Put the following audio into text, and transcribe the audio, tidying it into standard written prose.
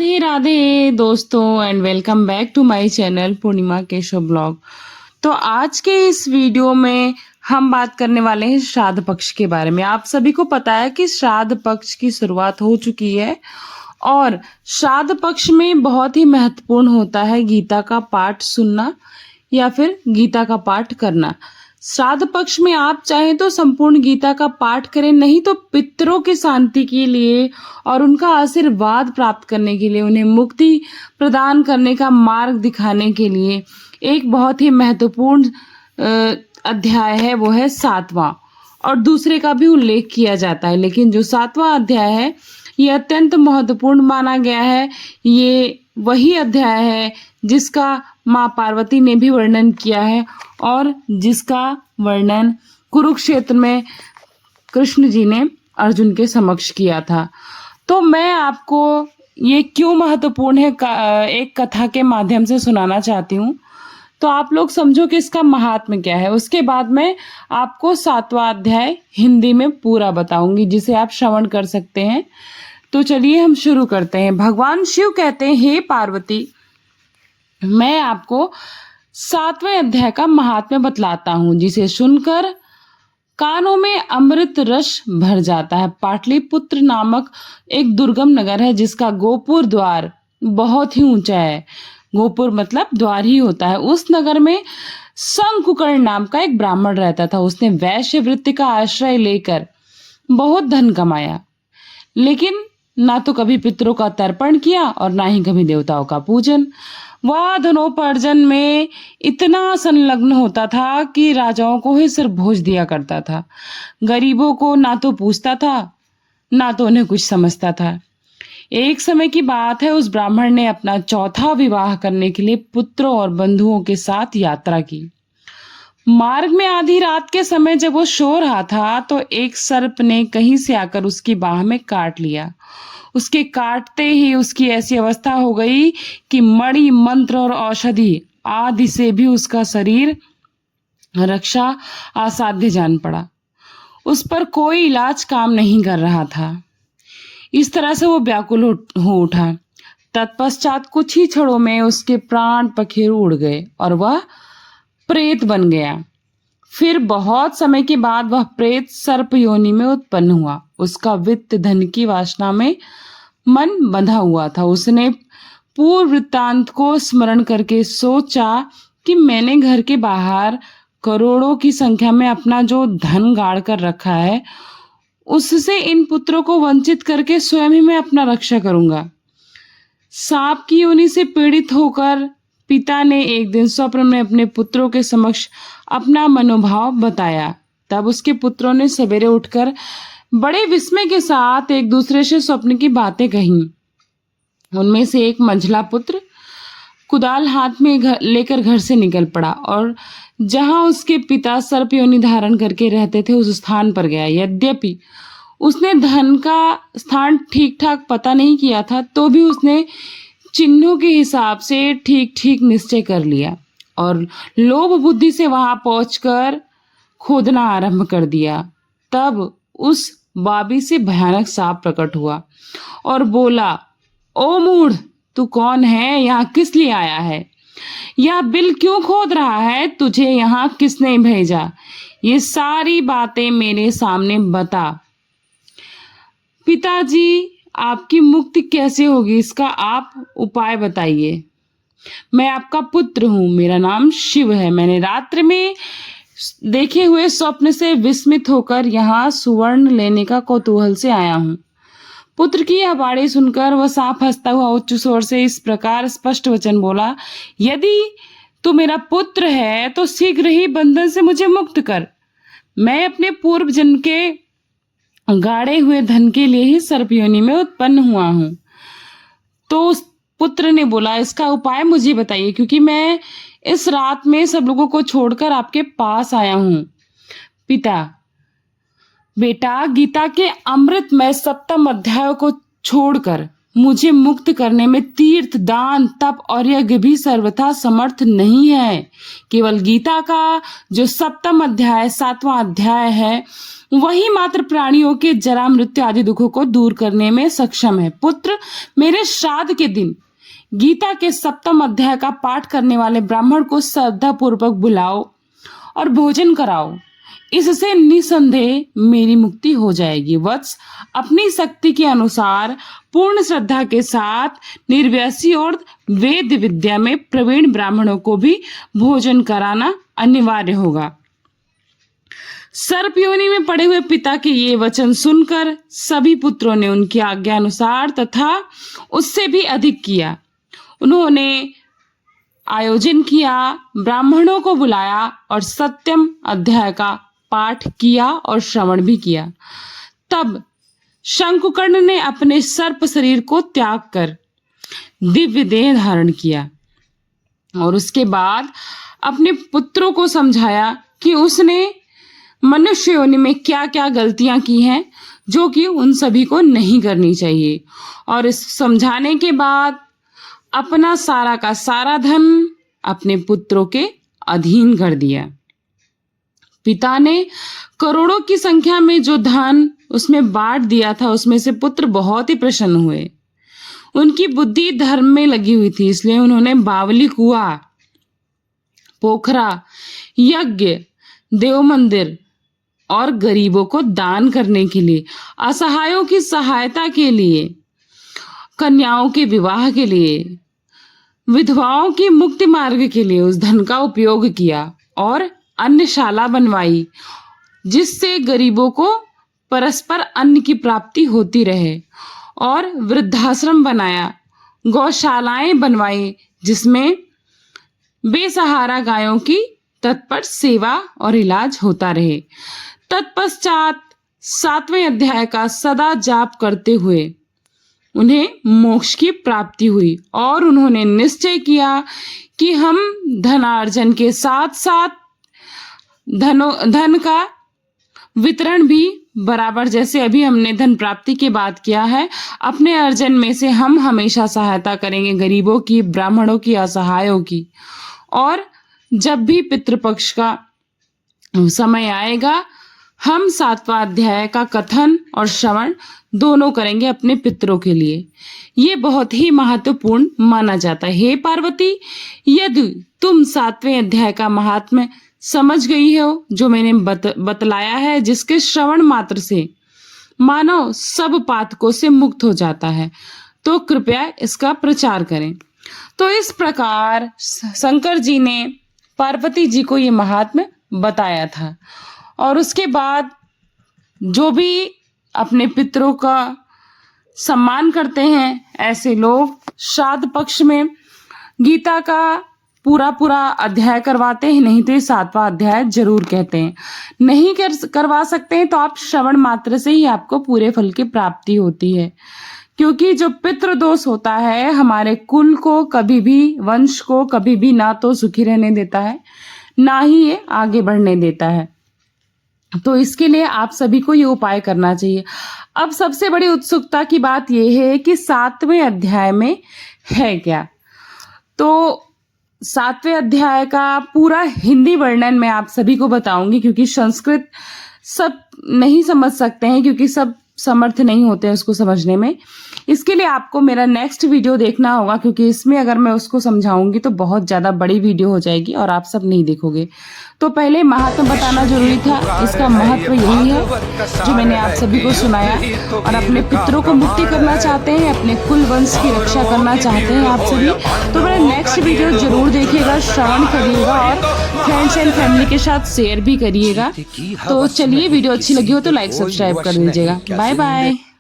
राधे राधे दोस्तों and welcome back to my channel Purnima Keshav blog. तो आज के इस वीडियो में हम बात करने वाले हैं श्राद्ध पक्ष के बारे में। आप सभी को पता है कि श्राद्ध पक्ष की शुरुआत हो चुकी है और श्राद्ध पक्ष में बहुत ही महत्वपूर्ण होता है गीता का पाठ सुनना या फिर गीता का पाठ करना। श्राद्ध पक्ष में आप चाहें तो संपूर्ण गीता का पाठ करें, नहीं तो पितरों की शांति के लिए और उनका आशीर्वाद प्राप्त करने के लिए, उन्हें मुक्ति प्रदान करने का मार्ग दिखाने के लिए एक बहुत ही महत्वपूर्ण अध्याय है, वो है 7वां। और दूसरे का भी उल्लेख किया जाता है, लेकिन जो 7वां अध्याय है ये अत्यंत महत्वपूर्ण माना गया है। ये वही अध्याय है जिसका माँ पार्वती ने भी वर्णन किया है और जिसका वर्णन कुरुक्षेत्र में कृष्ण जी ने अर्जुन के समक्ष किया था। तो मैं आपको ये क्यों महत्वपूर्ण है एक कथा के माध्यम से सुनाना चाहती हूँ, तो आप लोग समझो कि इसका महात्म्य क्या है। उसके बाद मैं आपको 7वां अध्याय हिंदी में पूरा बताऊंगी, जिसे आप श्रवण कर सकते हैं। तो चलिए हम शुरू करते हैं। भगवान शिव कहते हैं, हे पार्वती, मैं आपको 7वें अध्याय का महात्म्य बतलाता हूं, जिसे सुनकर कानों में अमृत रस भर जाता है। पाटलिपुत्र नामक एक दुर्गम नगर है जिसका गोपुर द्वार बहुत ही ऊंचा है। गोपुर मतलब द्वार ही होता है। उस नगर में शंकुकर्ण नाम का एक ब्राह्मण रहता था। उसने वैश्य वृत्ति का आश्रय लेकर बहुत धन कमाया, लेकिन ना तो कभी पितरों का तर्पण किया और ना ही कभी देवताओं का पूजन। वह धनोपार्जन में इतना संलग्न होता था कि राजाओं को ही सिर्फ भोज दिया करता था। गरीबों को ना तो पूछता था, ना तो उन्हें कुछ समझता था। एक समय की बात है, उस ब्राह्मण ने अपना 4था विवाह करने के लिए पुत्रों और बंधुओं के साथ यात्रा की। मार्ग में आधी रात के समय जब वो सो रहा था तो एक सर्प ने कहीं से आकर उसकी बाह में काट लिया। उसके काटते ही उसकी ऐसी अवस्था हो गई कि मणि, मंत्र और औषधि आदि से भी उसका शरीर रक्षा असाध्य जान पड़ा। उस पर कोई इलाज काम नहीं कर रहा था। इस तरह से वो व्याकुल हो उठा। तत्पश्चात कुछ ही क्षणों में उसके प्राण पखेरु उड़ गए और वह प्रेत बन गया। फिर बहुत समय के बाद वह प्रेत सर्प योनि में उत्पन्न हुआ। उसका वित्त धन की वासना में मन बंधा हुआ था। उसने पूर्व वृत्तांत को स्मरण करके सोचा कि मैंने घर के बाहर करोड़ों की संख्या में अपना जो धन गाड़ कर रखा है, उससे इन पुत्रों को वंचित करके स्वयं ही मैं अपना रक्षा करूंगा। सांप की योनि से पीड़ित होकर पिता ने एक दिन स्वप्न में अपने पुत्रों के समक्ष अपना मनोभाव बताया। तब उसके पुत्रों ने सवेरे उठकर बड़े विस्मय के साथ एक दूसरे से स्वप्न की बातें कहीं। उनमें से एक मंझला पुत्र कुदाल हाथ में लेकर घर से निकल पड़ा और जहां उसके पिता सर्प योनि धारण करके रहते थे उस स्थान पर गया। यद्यपि उसने धन का स्थान ठीक ठाक पता नहीं किया था, तो भी उसने चिन्हों के हिसाब से ठीक ठीक निश्चय कर लिया और लोभ बुद्धि से वहां पहुंचकर खोदना आरंभ कर दिया। तब उस बाबी से भयानक सांप प्रकट हुआ और बोला, ओ मूढ़, तू कौन है? यहाँ किस लिए आया है? यह बिल क्यों खोद रहा है? तुझे यहाँ किसने भेजा? ये सारी बातें मेरे सामने बता। पिताजी, आपकी मुक्ति कैसे होगी, इसका आप उपाय बताइए। मैं आपका पुत्र हूँ, मेरा नाम शिव है। मैंने रात्रि में देखे हुए स्वप्न से विस्मित होकर यहाँ सुवर्ण लेने का कौतूहल से आया हूँ। पुत्र की यह बाणी सुनकर वह सांप हंसता हुआ उच्च स्वर से इस प्रकार स्पष्ट वचन बोला, यदि तू मेरा पुत्र है तो शीघ्र ही बंधन से मुझे मुक्त कर। मैं अपने पूर्व जन्म के गाड़े हुए धन के लिए ही सर्प योनि में उत्पन्न हुआ हूँ। तो उस पुत्र ने बोला, इसका उपाय मुझे बताइए, क्योंकि मैं इस रात में सब लोगों को छोड़कर आपके पास आया हूँ। पिता, बेटा, गीता के अमृतमय 7वें अध्याय को छोड़कर मुझे मुक्त करने में तीर्थ, दान, तप और यज्ञ भी सर्वथा समर्थ नहीं है। केवल गीता का जो 7वां अध्याय 7वां अध्याय है वही मात्र प्राणियों के जरा, मृत्यु आदि दुखों को दूर करने में सक्षम है। पुत्र, मेरे श्राद्ध के दिन गीता के 7वें अध्याय का पाठ करने वाले ब्राह्मण को श्रद्धा पूर्वक बुलाओ और भोजन कराओ। इससे निसंदेह मेरी मुक्ति हो जाएगी। वत्स, अपनी शक्ति के अनुसार पूर्ण श्रद्धा के साथ निर्व्यसी और वेद विद्या में प्रवीण ब्राह्मणों को भी भोजन कराना अनिवार्य होगा। सर्प योनि में पड़े हुए पिता के ये वचन सुनकर सभी पुत्रों ने उनकी आज्ञा अनुसार तथा उससे भी अधिक किया। उन्होंने आयोजन किया, ब्राह्मणों को बुलाया और 7वें अध्याय का पाठ किया और श्रवण भी किया। तब शंकुकर्ण ने अपने सर्प शरीर को त्याग कर दिव्य देह धारण किया और उसके बाद अपने पुत्रों को समझाया कि उसने मनुष्य योनि में क्या क्या गलतियां की हैं जो कि उन सभी को नहीं करनी चाहिए। और इस समझाने के बाद अपना सारा का सारा धन अपने पुत्रों के अधीन कर दिया। पिता ने करोड़ों की संख्या में जो धन उसमें बांट दिया था, उसमें से पुत्र बहुत ही प्रसन्न हुए। उनकी बुद्धि धर्म में लगी हुई थी, इसलिए उन्होंने बावली कुआं, पोखरा, यज्ञ, देव मंदिर और गरीबों को दान करने के लिए, असहायों की सहायता के लिए, कन्याओं के विवाह के लिए, विधवाओं की मुक्ति मार्ग के लिए उस धन का उपयोग किया और अन्नशाला बनवाई जिससे गरीबों को परस्पर अन्न की प्राप्ति होती रहे, और वृद्धाश्रम बनाया, गौशालाएं बनवाई जिसमें बेसहारा गायों की तत्पर सेवा और इलाज होता रहे। तत्पश्चात 7वें अध्याय का सदा जाप करते हुए उन्हें मोक्ष की प्राप्ति हुई और उन्होंने निश्चय किया कि हम धनार्जन के साथ साथ धन का वितरण भी बराबर, जैसे अभी हमने धन प्राप्ति की बात किया है, अपने अर्जन में से हम हमेशा सहायता करेंगे गरीबों की, ब्राह्मणों की, असहायों की। और जब भी पितृपक्ष का समय आएगा हम 7वां अध्याय का कथन और श्रवण दोनों करेंगे अपने पितरों के लिए। ये बहुत ही महत्वपूर्ण माना जाता है। हे पार्वती, यदि तुम 7वें अध्याय का महात्म्य समझ गई हो जो मैंने बतलाया है, जिसके श्रवण मात्र से मानव सब पातकों से मुक्त हो जाता है, तो कृपया इसका प्रचार करें। तो इस प्रकार शंकर जी ने पार्वती जी को ये महात्म्य बताया था। और उसके बाद जो भी अपने पितरों का सम्मान करते हैं ऐसे लोग श्राद्ध पक्ष में गीता का पूरा अध्याय करवाते हैं, नहीं तो ये 7वां अध्याय जरूर कहते हैं। नहीं करवा सकते हैं तो आप श्रवण मात्र से ही आपको पूरे फल की प्राप्ति होती है, क्योंकि जो पितृदोष होता है हमारे कुल को कभी भी, वंश को कभी भी ना तो सुखी रहने देता है ना ही ये आगे बढ़ने देता है। तो इसके लिए आप सभी को ये उपाय करना चाहिए। अब सबसे बड़ी उत्सुकता की बात यह है कि 7वें अध्याय में है क्या। तो 7वें अध्याय का पूरा हिंदी वर्णन मैं आप सभी को बताऊंगी, क्योंकि संस्कृत सब नहीं समझ सकते हैं, क्योंकि सब समर्थ नहीं होते हैं उसको समझने में। इसके लिए आपको मेरा नेक्स्ट वीडियो देखना होगा, क्योंकि इसमें अगर मैं उसको समझाऊंगी तो बहुत ज्यादा बड़ी वीडियो हो जाएगी और आप सब नहीं देखोगे। तो पहले महत्व बताना जरूरी था। इसका महत्व यही है जो मैंने आप सभी को सुनाया। और अपने पितरों को मुक्ति करना चाहते हैं, अपने कुल वंश की रक्षा करना चाहते हैं आप सभी, तो मेरा नेक्स्ट वीडियो जरूर देखिएगा, श्रवण करिएगा और फ्रेंड्स एंड फैमिली के साथ शेयर भी करिएगा। तो चलिए, वीडियो अच्छी लगी हो तो लाइक सब्सक्राइब कर दीजिएगा। Bye bye.